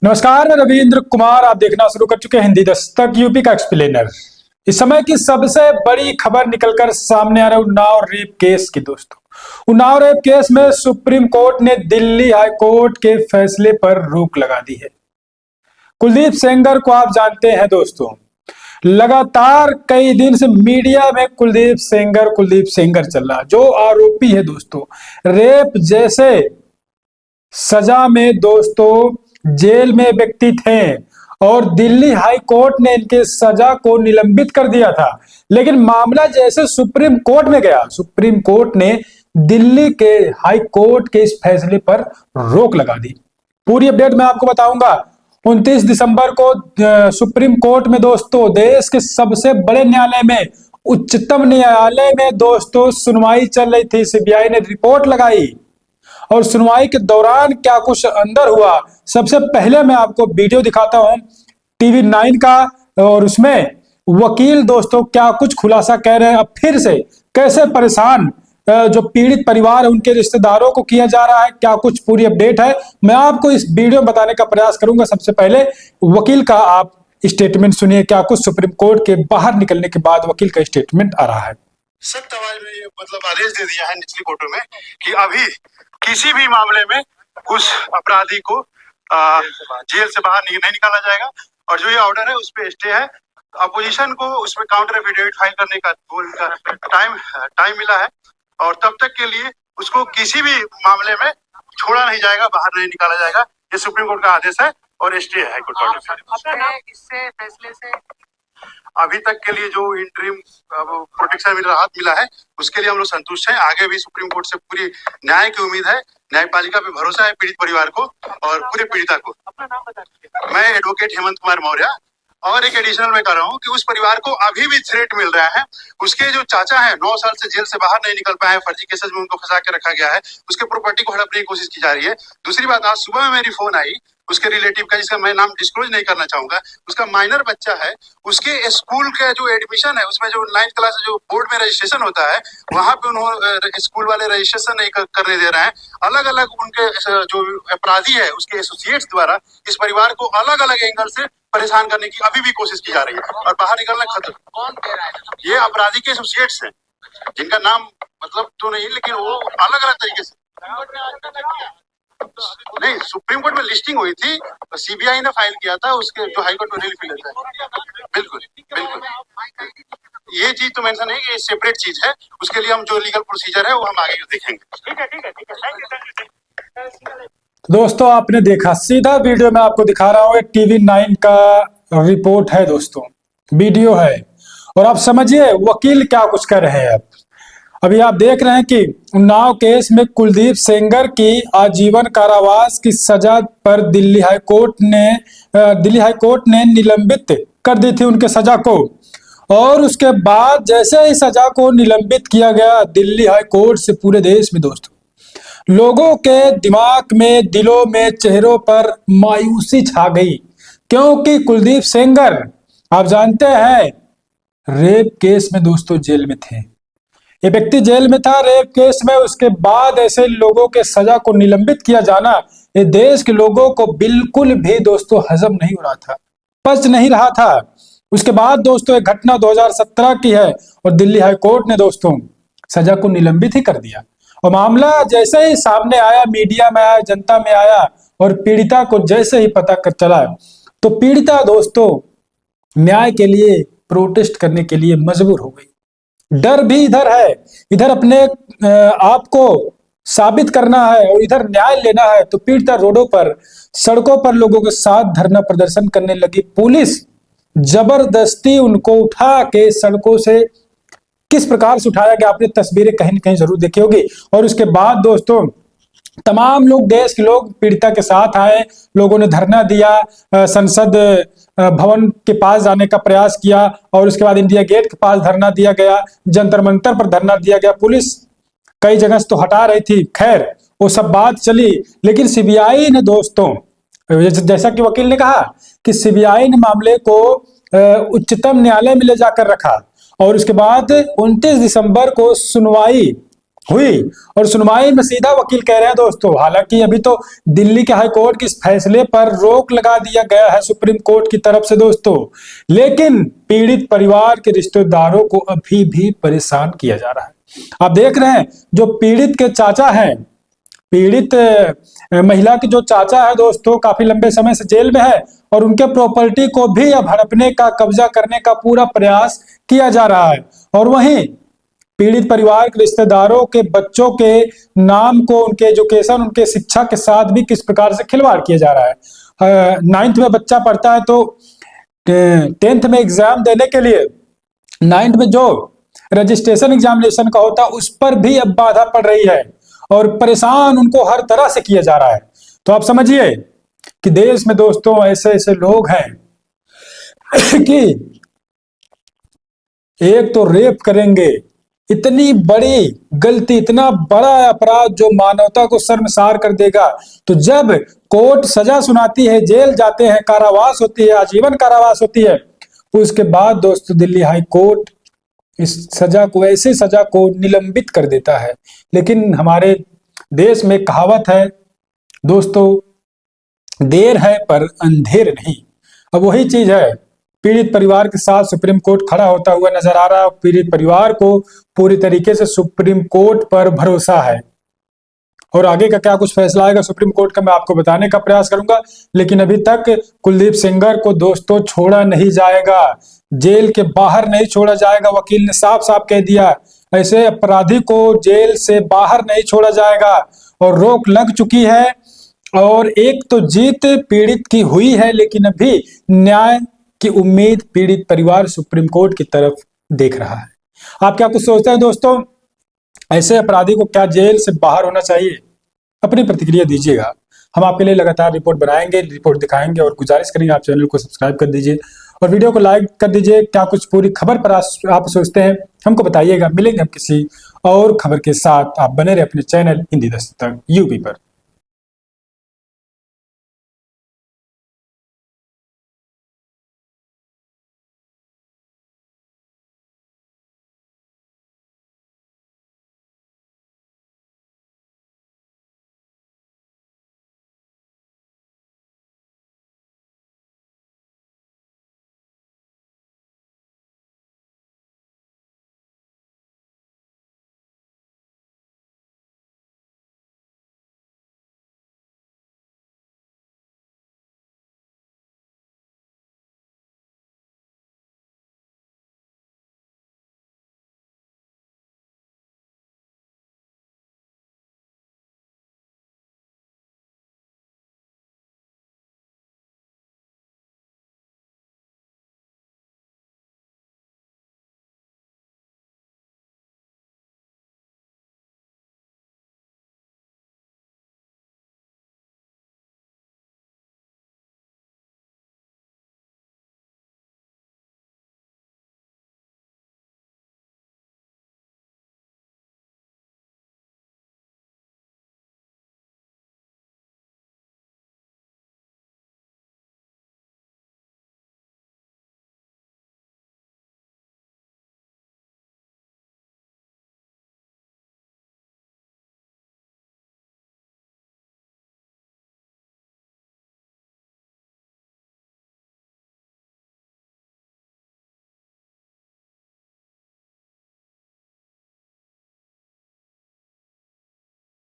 नमस्कार, मैं रविंद्र कुमार। आप देखना शुरू कर चुके हैं हिंदी दस्तक यूपी का एक्सप्लेनर। इस समय की सबसे बड़ी खबर निकलकर सामने आ रहा है उन्नाव रेप केस की। दोस्तों, उन्नाव रेप केस में सुप्रीम कोर्ट ने दिल्ली हाई कोर्ट के फैसले पर रोक लगा दी है। कुलदीप सेंगर को आप जानते हैं दोस्तों, लगातार कई दिन से मीडिया में कुलदीप सेंगर चल रहा, जो आरोपी है दोस्तों रेप जैसे सजा में दोस्तों जेल में व्यक्ति थे और दिल्ली हाई कोर्ट ने इनके सजा को निलंबित कर दिया था। लेकिन मामला जैसे सुप्रीम कोर्ट में गया, सुप्रीम कोर्ट ने दिल्ली के हाई कोर्ट के इस फैसले पर रोक लगा दी। पूरी अपडेट मैं आपको बताऊंगा। 29 दिसंबर को सुप्रीम कोर्ट में दोस्तों, देश के सबसे बड़े न्यायालय में, उच्चतम न्यायालय में दोस्तों सुनवाई चल रही थी। सीबीआई ने रिपोर्ट लगाई और सुनवाई के दौरान क्या कुछ अंदर हुआ, सबसे पहले मैं आपको वीडियो दिखाता हूं टीवी 9 का। और उसमें वकील दोस्तों क्या कुछ खुलासा कह रहे हैं, अब फिर से कैसे परेशान जो पीड़ित परिवार है उनके रिश्तेदारों को किया जा रहा है, क्या कुछ पूरी अपडेट है मैं आपको इस वीडियो में बताने का प्रयास करूंगा। सबसे पहले वकील का आप स्टेटमेंट सुनिए, क्या कुछ सुप्रीम कोर्ट के बाहर निकलने के बाद वकील का स्टेटमेंट आ रहा है। सख्त आवाज में ये आदेश दे दिया है निचली कोर्टों में कि अभी किसी भी मामले में उस अपराधी को जेल से बाहर नहीं निकाला जाएगा। और जो ये ऑर्डर है उस पे स्टे है। अपोजिशन को उसमें काउंटर एफिडेविट फाइल करने का टाइम मिला है और तब तक के लिए उसको किसी भी मामले में छोड़ा नहीं जाएगा, बाहर नहीं निकाला जाएगा। ये सुप्रीम कोर्ट का आदेश है और स्टे है हाईकोर्ट ऑर्डर। इससे फैसले से अभी तक के लिए जो इंटरिम प्रोटेक्शन में राहत मिला है उसके लिए हम लोग संतुष्ट हैं। आगे भी सुप्रीम कोर्ट से पूरी न्याय की उम्मीद है, न्यायपालिका पे भरोसा है पीड़ित परिवार को और पूरे पीड़िता को। अपना नाम बता। मैं एडवोकेट हेमंत कुमार मौर्य और एक एडिशनल में कर रहा हूँ कि उस परिवार को अभी भी थ्रेट मिल रहा है। उसके जो चाचा हैं 9 साल से जेल से बाहर नहीं निकल पाए, फर्जी केसेस में उनको फंसा के रखा गया है, उसके प्रॉपर्टी को हड़पने की कोशिश की जा रही है। दूसरी बात, आज सुबह में मेरी फोन आई उसके रिलेटिव का, जिसका मैं नाम डिस्क्लोज नहीं करना चाहूंगा, उसका माइनर बच्चा है, उसके स्कूल का जो एडमिशन है उसमें जो 9th क्लास जो बोर्ड में रजिस्ट्रेशन होता है वहां पे उन्होंने स्कूल वाले रजिस्ट्रेशन नहीं करने दे रहे हैं। अलग अलग उनके जो अपराधी है उसके एसोसिएट्स द्वारा इस परिवार को अलग अलग एंगल से परेशान करने की अभी भी कोशिश की जा रही है और बाहर निकलना खतरा। कौन कह रहा है? ये अपराधी के एसोसिएट्स हैं जिनका नाम तो नहीं, लेकिन वो अलग अलग तरीके से नहीं। सुप्रीम कोर्ट में लिस्टिंग हुई थी, सीबीआई ने फाइल किया था, उसके जो हाई कोर्ट में रिलीफ लेता है। बिल्कुल बिल्कुल ये चीज तो मेंशन है कि सेपरेट चीज है, उसके लिए हम जो लीगल प्रोसीजर है वो हम आगे देखेंगे। ठीक है थैंक यू। दोस्तों आपने देखा, सीधा वीडियो में आपको दिखा रहा हूँ, टीवी 9 का रिपोर्ट है दोस्तों, वीडियो है और आप समझिए वकील क्या कुछ कर रहे हैं। अभी आप देख रहे हैं कि उन्नाव केस में कुलदीप सेंगर की आजीवन कारावास की सजा पर दिल्ली हाई कोर्ट ने निलंबित कर दी थी उनके सजा को। और उसके बाद जैसे ही सजा को निलंबित किया गया दिल्ली हाई कोर्ट से, पूरे देश में दोस्तों लोगों के दिमाग में, दिलों में, चेहरों पर मायूसी छा गई, क्योंकि कुलदीप सेंगर आप जानते हैं रेप केस में दोस्तों जेल में थे। ये व्यक्ति जेल में था रेप केस में, उसके बाद ऐसे लोगों के सजा को निलंबित किया जाना ये देश के लोगों को बिल्कुल भी दोस्तों हजम नहीं हो रहा था, पच नहीं रहा था। उसके बाद दोस्तों एक घटना 2017 की है और दिल्ली हाई कोर्ट ने दोस्तों सजा को निलंबित ही कर दिया। और मामला जैसे ही सामने आया, मीडिया में आया, जनता में आया और पीड़िता को जैसे ही पता कर चला तो पीड़िता दोस्तों न्याय के लिए प्रोटेस्ट करने के लिए मजबूर हो गई। डर भी इधर है, इधर अपने आप को साबित करना है और इधर न्याय लेना है, तो पीड़िता रोडों पर, सड़कों पर लोगों के साथ धरना प्रदर्शन करने लगी। पुलिस जबरदस्ती उनको उठा के सड़कों से, किस प्रकार से उठाया गया आपने तस्वीरें कहीं न कहीं जरूर देखी होगी। और उसके बाद दोस्तों तमाम लोग, देश के लोग पीड़िता के साथ आए, लोगों ने धरना दिया, संसद भवन के पास जाने का प्रयास किया और उसके बाद इंडिया गेट के पास धरना दिया गया, जंतर मंतर पर धरना दिया गया। पुलिस कई जगह से तो हटा रही थी, खैर वो सब बात चली, लेकिन सीबीआई ने दोस्तों, जैसा कि वकील ने कहा कि सीबीआई ने मामले को उच्चतम न्यायालय में ले जाकर रखा और उसके बाद 29 दिसंबर को सुनवाई हुई और सुनवाई में सीधा वकील कह रहे हैं दोस्तों, हालांकि अभी तो दिल्ली के हाई कोर्ट के इस फैसले पर रोक लगा दिया गया है सुप्रीम कोर्ट की तरफ से दोस्तों, लेकिन पीड़ित परिवार के रिश्तेदारों को अभी भी परेशान किया जा रहा है। आप देख रहे हैं जो पीड़ित के चाचा हैं, पीड़ित महिला के जो चाचा है दोस्तों, काफी लंबे समय से जेल में है और उनके प्रॉपर्टी को भी अब हड़पने का, कब्जा करने का पूरा प्रयास किया जा रहा है। और वहीं पीड़ित परिवार के रिश्तेदारों के बच्चों के नाम को, उनके एजुकेशन, उनके शिक्षा के साथ भी किस प्रकार से खिलवाड़ किया जा रहा है। 9th में बच्चा पढ़ता है तो 10th में एग्जाम देने के लिए 9th में जो रजिस्ट्रेशन एग्जामिनेशन का होता है उस पर भी अब बाधा पड़ रही है और परेशान उनको हर तरह से किया जा रहा है। तो आप समझिए कि देश में दोस्तों ऐसे ऐसे लोग हैं कि एक तो रेप करेंगे, इतनी बड़ी गलती, इतना बड़ा अपराध जो मानवता को शर्मसार कर देगा, तो जब कोर्ट सजा सुनाती है, जेल जाते हैं, कारावास होती है, आजीवन कारावास होती है, उसके बाद दोस्तों दिल्ली हाई कोर्ट इस सजा को, ऐसी सजा को निलंबित कर देता है। लेकिन हमारे देश में कहावत है दोस्तों, देर है पर अंधेर नहीं। अब वही चीज है, पीड़ित परिवार के साथ सुप्रीम कोर्ट खड़ा होता हुआ नजर आ रहा है। पीड़ित परिवार को पूरी तरीके से सुप्रीम कोर्ट पर भरोसा है और आगे का क्या कुछ फैसला आएगा सुप्रीम कोर्ट का मैं आपको बताने का प्रयास करूंगा। लेकिन अभी तक कुलदीप सेंगर को दोस्तों छोड़ा नहीं जाएगा, जेल के बाहर नहीं छोड़ा जाएगा। वकील ने साफ साफ कह दिया, ऐसे अपराधी को जेल से बाहर नहीं छोड़ा जाएगा और रोक लग चुकी है। और एक तो जीत पीड़ित की हुई है, लेकिन अभी न्याय की उम्मीद पीड़ित परिवार सुप्रीम कोर्ट की तरफ देख रहा है। आप क्या कुछ सोचते हैं दोस्तों, ऐसे अपराधी को क्या जेल से बाहर होना चाहिए? अपनी प्रतिक्रिया दीजिएगा। हम आपके लिए लगातार रिपोर्ट बनाएंगे, रिपोर्ट दिखाएंगे और गुजारिश करेंगे आप चैनल को सब्सक्राइब कर दीजिए और वीडियो को लाइक कर दीजिए। क्या कुछ पूरी खबर पर आप सोचते हैं हमको बताइएगा। मिलेंगे हम किसी और खबर के साथ, आप बने रहे अपने चैनल हिंदी दस्तक यूपी पर।